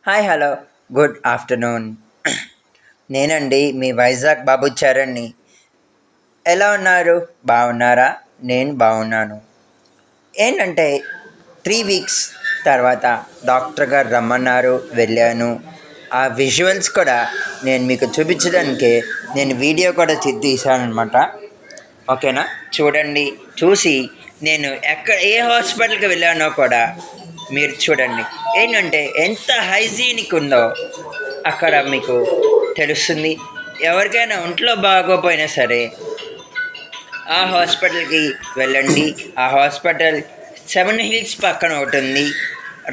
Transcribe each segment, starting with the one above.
Hi hello good afternoon. నేనండి మీ వైజాగ్ బాబుచారణ్ని. ఎలా ఉన్నారు? బాగున్నారా? నేను బాగున్నాను. ఏంటంటే 3 వీక్స్ తర్వాత డాక్టర్ గారు రమ్మన్నారు, వెళ్ళాను. ఆ విజువల్స్ కూడా నేను మీకు చూపించడానికే నేను వీడియో కూడా తీశాను అనమాట. ఓకేనా? చూడండి. చూసి నేను ఏ హాస్పిటల్కి వెళ్ళానో కూడా మీరు చూడండి. ఏంటంటే ఎంత హైజీనిక్ ఉందో అక్కడ మీకు తెలుస్తుంది. ఎవరికైనా ఒంట్లో బాగోపోయినా సరే ఆ హాస్పిటల్కి వెళ్ళండి. ఆ హాస్పిటల్ 7 హిల్స్ పక్కన ఒకటి ఉంది,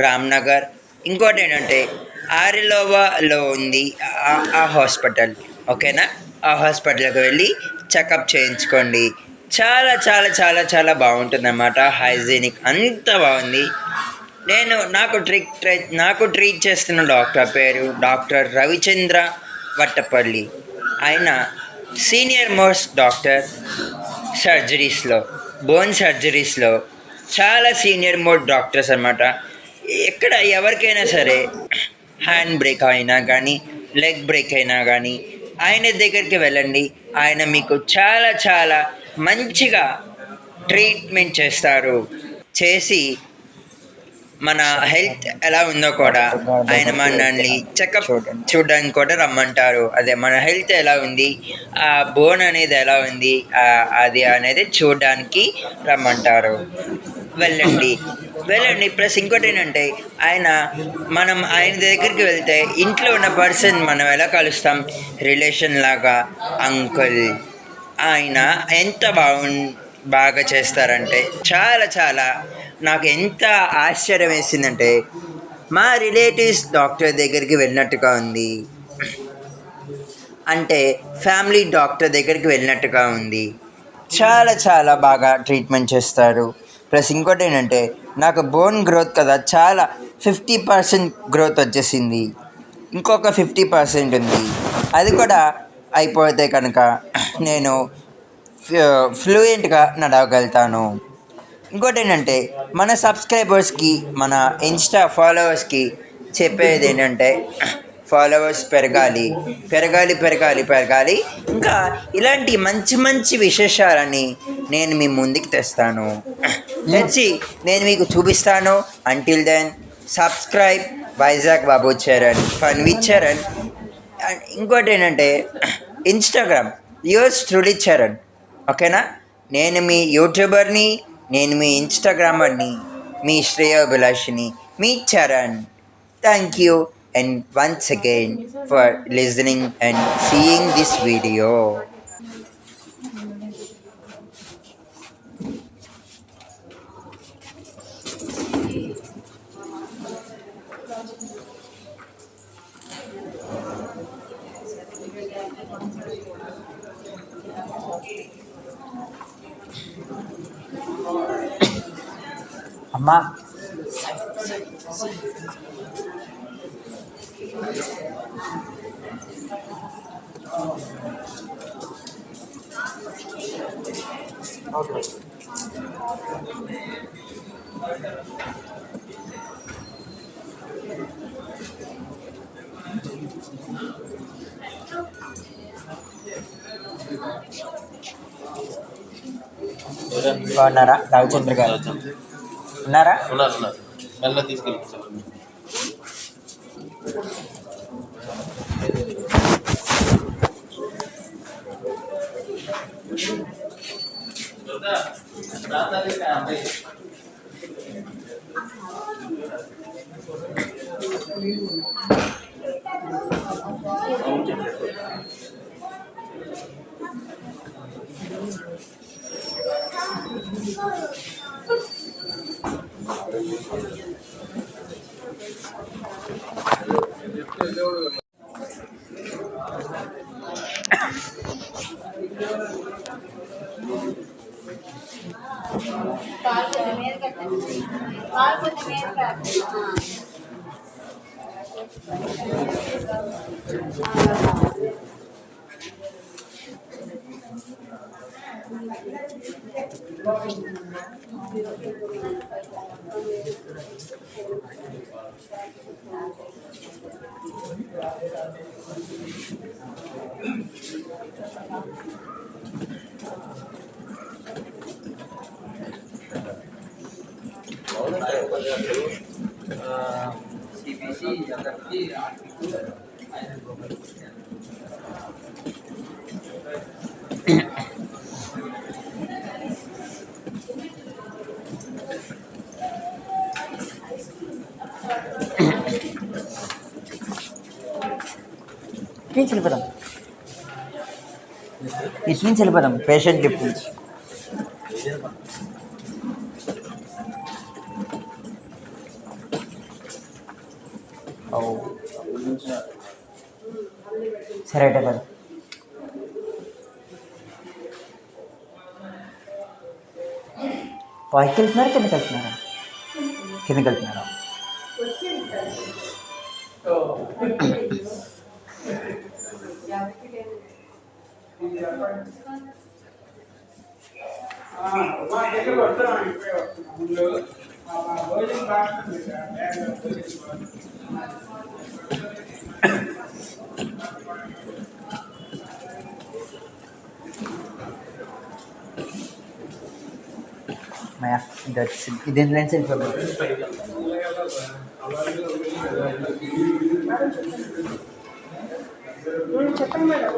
రామ్నగర్. ఇంకోటి ఏంటంటే ఆరిలోవాలో ఉంది ఆ హాస్పిటల్. ఓకేనా? ఆ హాస్పిటల్కి వెళ్ళి చెకప్ చేయించుకోండి. చాలా చాలా చాలా చాలా బాగుంటుంది అన్నమాట. హైజీనిక్ అంత బాగుంది. నాకు ట్రీట్ చేస్తున్న డాక్టర్ పేరు డాక్టర్ రవిచంద్ర వట్టపల్లి. ఆయన సీనియర్ మోస్ట్ డాక్టర్ సర్జరీస్లో, బోన్ సర్జరీస్లో చాలా సీనియర్ మోస్ట్ డాక్టర్స్ అనమాట. ఎక్కడ ఎవరికైనా సరే హ్యాండ్ బ్రేక్ అయినా కానీ, లెగ్ బ్రేక్ అయినా కానీ ఆయన దగ్గరికి వెళ్ళండి. ఆయన మీకు చాలా చాలా మంచిగా ట్రీట్మెంట్ చేస్తారు. చేసి మన హెల్త్ ఎలా ఉందో కూడా ఆయన మనల్ని చెకప్ చూడడానికి కూడా రమ్మంటారు. అదే మన హెల్త్ ఎలా ఉంది, ఆ బోన్ అనేది ఎలా ఉంది, అది అనేది చూడడానికి రమ్మంటారు. వెళ్ళండి. ప్లస్ ఇంకోటి ఏంటంటే ఆయన దగ్గరికి వెళ్తే ఇంట్లో ఉన్న పర్సన్ మనం ఎలా కలుస్తాం, రిలేషన్ లాగా. అంకుల్ ఆయన ఎంత బాగా చేస్తారంటే చాలా చాలా నాకు ఎంత ఆశ్చర్యం వేసిందంటే మా రిలేటివ్స్ డాక్టర్ దగ్గరికి వెళ్ళినట్టుగా ఉంది. అంటే ఫ్యామిలీ డాక్టర్ దగ్గరికి వెళ్ళినట్టుగా ఉంది. చాలా చాలా బాగా ట్రీట్మెంట్ చేస్తారు. ప్లస్ ఇంకోటి ఏంటంటే నాకు బోన్ గ్రోత్ కదా, చాలా 50% గ్రోత్ వచ్చేసింది. ఇంకొక 50% ఉంది. అది కూడా అయిపోతే కనుక నేను ఫ్లూయెంట్గా నడవగలుగుతాను. ఇంకోటి ఏంటంటే మన సబ్స్క్రైబర్స్కి, మన ఇన్స్టా ఫాలోవర్స్కి చెప్పేది ఏంటంటే ఫాలోవర్స్ పెరగాలి పెరగాలి పెరగాలి పెరగాలి. ఇంకా ఇలాంటి మంచి మంచి విశేషాలని నేను మీ ముందుకు తెస్తాను, తెచ్చి నేను మీకు చూపిస్తాను. Until then subscribe Vizag Babu Charan, fun with Charan. And ఇంకోటి ఏంటంటే ఇన్స్టాగ్రామ్ యువర్స్ ట్రూలీ చరణ్. ఓకేనా? నేను మీ యూట్యూబర్ని, నేను మీ ఇన్స్టాగ్రామర్ని, మీ శ్రేయోభిలాషిని, మీ Charan. Thank you and once again for listening and seeing this video. అమ్మా బాగున్నారా? రవిచంద్ర గారు ఉన్నారా? ఇటు వెళ్ళిపోదాం, ఇటు నుంచి వెళ్ళిపోదాం పేషెంట్ లిఫ్ట్ నుంచి. సరే అంటే కదా పైకి వెళ్తున్నారా కిందకి వెళ్తున్నారా? కిందకి వెళ్తున్నారా? Maya, that's ఇదేం లెన్స్ చెప్పండి మేడం.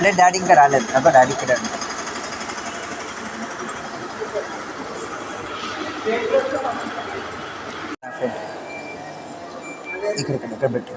లేదు డాడీ ఇంకా రాలేదు. అబ్బా డాడీ ఇక్కడ ఇక్కడ పెట్టు.